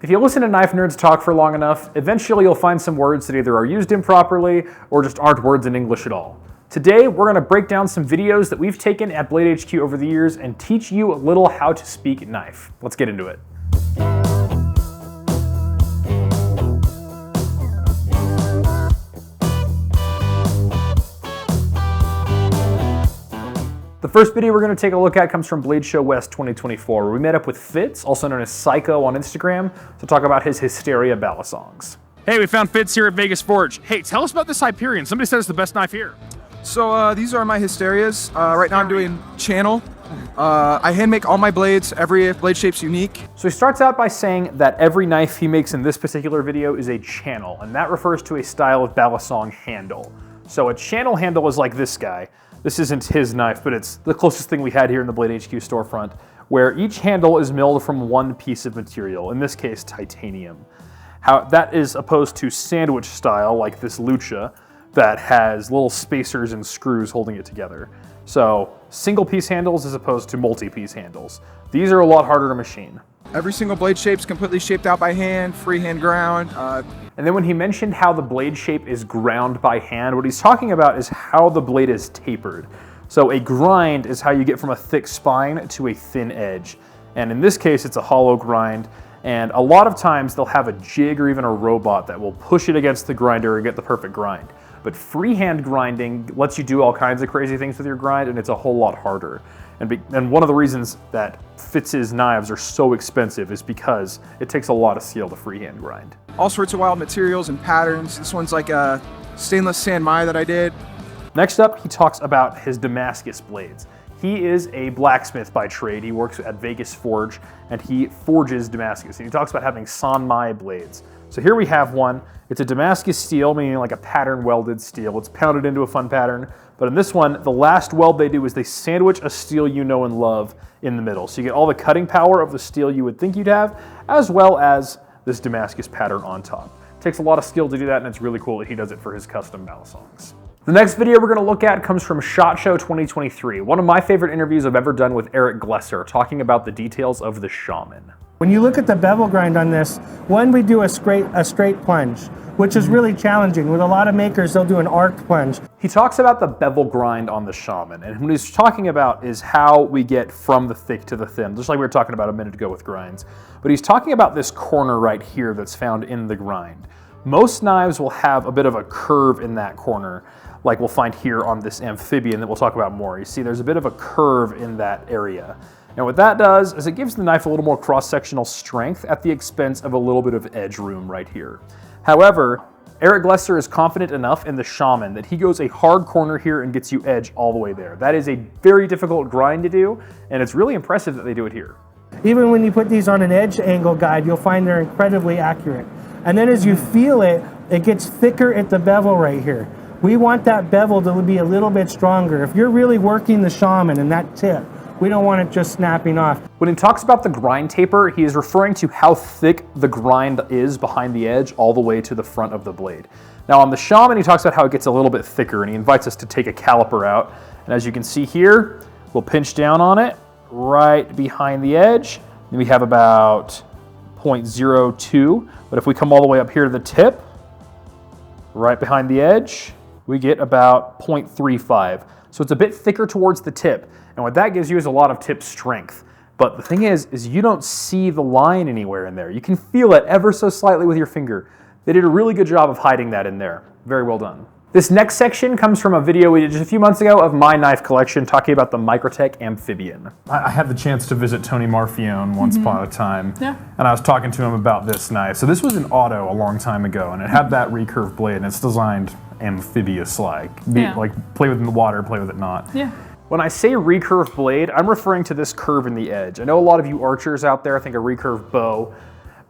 If you listen to knife nerds talk for long enough, eventually you'll find some words that either are used improperly or just aren't words in English at all. Today, we're going to break down some videos that we've taken at Blade HQ over the years and teach you a little how to speak knife. Let's get into it. The first video we're going to take a look at comes from Blade Show West 2024, where we met up with Fitz, also known as Psycho on Instagram, to talk about his Hysteria balisongs. Hey, we found Fitz here at Vegas Forge. Hey, tell us about this Hyperion. Somebody said it's the best knife here. So these are my Hysterias. Right now I'm doing channel. I hand make all my blades. Every blade shape's unique. So he starts out by saying that every knife he makes in this particular video is a channel, and that refers to a style of balisong handle. So a channel handle is like this guy. This isn't his knife, but it's the closest thing we had here in the Blade HQ storefront, where each handle is milled from one piece of material, in this case titanium. That is opposed to sandwich style, like this Lucha, that has little spacers and screws holding it together. So single piece handles as opposed to multi-piece handles. These are a lot harder to machine. Every single blade shape's completely shaped out by hand, freehand ground. And then when he mentioned how the blade shape is ground by hand, what he's talking about is how the blade is tapered. So a grind is how you get from a thick spine to a thin edge. And in this case, it's a hollow grind. And a lot of times they'll have a jig or even a robot that will push it against the grinder and get the perfect grind. But freehand grinding lets you do all kinds of crazy things with your grind, and it's a whole lot harder. And one of the reasons that Fitz's knives are so expensive is because it takes a lot of skill to freehand grind. All sorts of wild materials and patterns. This one's like a stainless San Mai that I did. Next up, he talks about his Damascus blades. He is a blacksmith by trade. He works at Vegas Forge, and he forges Damascus. And he talks about having San Mai blades. So here we have one. It's a Damascus steel, meaning like a pattern welded steel. It's pounded into a fun pattern. But in this one, the last weld they do is they sandwich a steel you know and love in the middle. So you get all the cutting power of the steel you would think you'd have, as well as this Damascus pattern on top. It takes a lot of skill to do that, and it's really cool that he does it for his custom balisongs. The next video we're going to look at comes from SHOT Show 2023, one of my favorite interviews I've ever done with Eric Glesser, talking about the details of the Shaman. When you look at the bevel grind on this, when we do a straight plunge, which is really challenging. With a lot of makers, they'll do an arced plunge. He talks about the bevel grind on the Shaman, and what he's talking about is how we get from the thick to the thin, just like we were talking about a minute ago with grinds. But he's talking about this corner right here that's found in the grind. Most knives will have a bit of a curve in that corner, like we'll find here on this Amphibian that we'll talk about more. You see there's a bit of a curve in that area. And what that does is it gives the knife a little more cross-sectional strength at the expense of a little bit of edge room right here. However, Eric Glesser is confident enough in the Shaman that he goes a hard corner here and gets you edge all the way there. That is a very difficult grind to do, and it's really impressive that they do it here. Even when you put these on an edge angle guide, you'll find they're incredibly accurate. And then as you feel it, it gets thicker at the bevel right here. We want that bevel to be a little bit stronger. If you're really working the Shaman and that tip, we don't want it just snapping off. When he talks about the grind taper, he is referring to how thick the grind is behind the edge all the way to the front of the blade. Now on the Shaman, he talks about how it gets a little bit thicker, and he invites us to take a caliper out. And as you can see here, we'll pinch down on it right behind the edge. And we have about 0.02. But if we come all the way up here to the tip, right behind the edge, we get about 0.35. So it's a bit thicker towards the tip. And what that gives you is a lot of tip strength. But the thing is you don't see the line anywhere in there. You can feel it ever so slightly with your finger. They did a really good job of hiding that in there. Very well done. This next section comes from a video we did just a few months ago of my knife collection, talking about the Microtech Amphibian. I had the chance to visit Tony Marfione once upon a time, and I was talking to him about this knife. So this was an auto a long time ago, and it had that recurve blade, and it's designed amphibious-like. Like play with it in the water, play with it not. Yeah. When I say recurve blade, I'm referring to this curve in the edge. I know a lot of you archers out there think a recurve bow,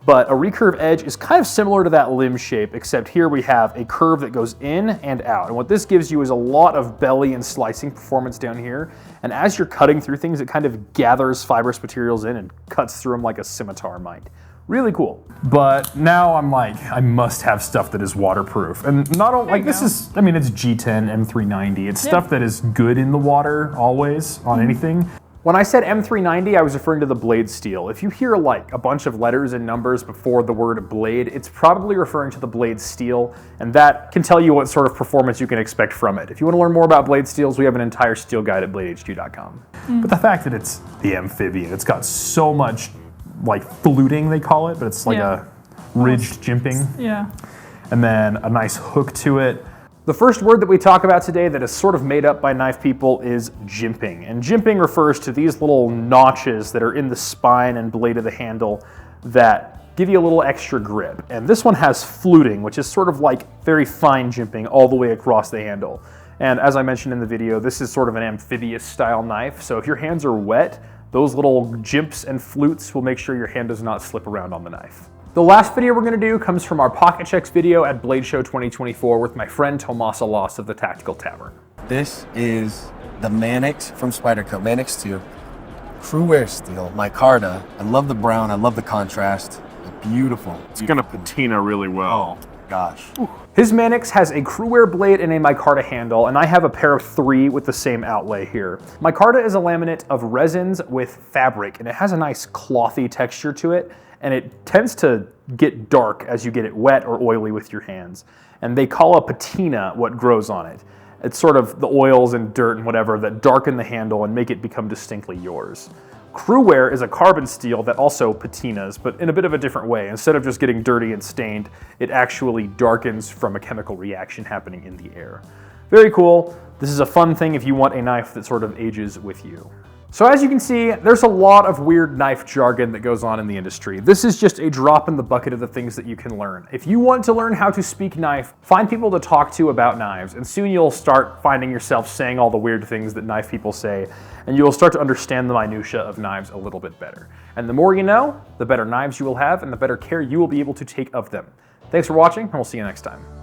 but a recurve edge is kind of similar to that limb shape, except here we have a curve that goes in and out. And what this gives you is a lot of belly and slicing performance down here. And as you're cutting through things, it kind of gathers fibrous materials in and cuts through them like a scimitar might. Really cool. But now I'm like, I must have stuff that is waterproof. And not only, like this is, I mean, it's G10, M390. It's stuff that is good in the water always on anything. When I said M390, I was referring to the blade steel. If you hear like a bunch of letters and numbers before the word blade, it's probably referring to the blade steel, and that can tell you what sort of performance you can expect from it. If you want to learn more about blade steels, we have an entire steel guide at bladehq.com. But the fact that it's the Amphibious, it's got so much like fluting, they call it, but it's like a ridged jimping. Yeah. And then a nice hook to it. The first word that we talk about today that is sort of made up by knife people is jimping. And jimping refers to these little notches that are in the spine and blade of the handle that give you a little extra grip. And this one has fluting, which is sort of like very fine jimping all the way across the handle. And as I mentioned in the video, this is sort of an amphibious style knife. So if your hands are wet, those little jimps and flutes will make sure your hand does not slip around on the knife. The last video we're going to do comes from our Pocket Checks video at Blade Show 2024 with my friend Tomasa Loss of the Tactical Tavern. This is the Mannix from Spyderco, Mannix 2. Crew wear steel, micarta. I love the brown, I love the contrast. Beautiful. It's gonna patina really well. Oh, gosh. His Mannix has a crewwear blade and a micarta handle, and I have a pair of 3 with the same outlay here. Micarta is a laminate of resins with fabric, and it has a nice clothy texture to it, and it tends to get dark as you get it wet or oily with your hands. And they call a patina what grows on it. It's sort of the oils and dirt and whatever that darken the handle and make it become distinctly yours. Crewwear is a carbon steel that also patinas, but in a bit of a different way. Instead of just getting dirty and stained, it actually darkens from a chemical reaction happening in the air. Very cool. This is a fun thing if you want a knife that sort of ages with you. So as you can see, there's a lot of weird knife jargon that goes on in the industry. This is just a drop in the bucket of the things that you can learn. If you want to learn how to speak knife, find people to talk to about knives, and soon you'll start finding yourself saying all the weird things that knife people say, and you'll start to understand the minutia of knives a little bit better. And the more you know, the better knives you will have, and the better care you will be able to take of them. Thanks for watching, and we'll see you next time.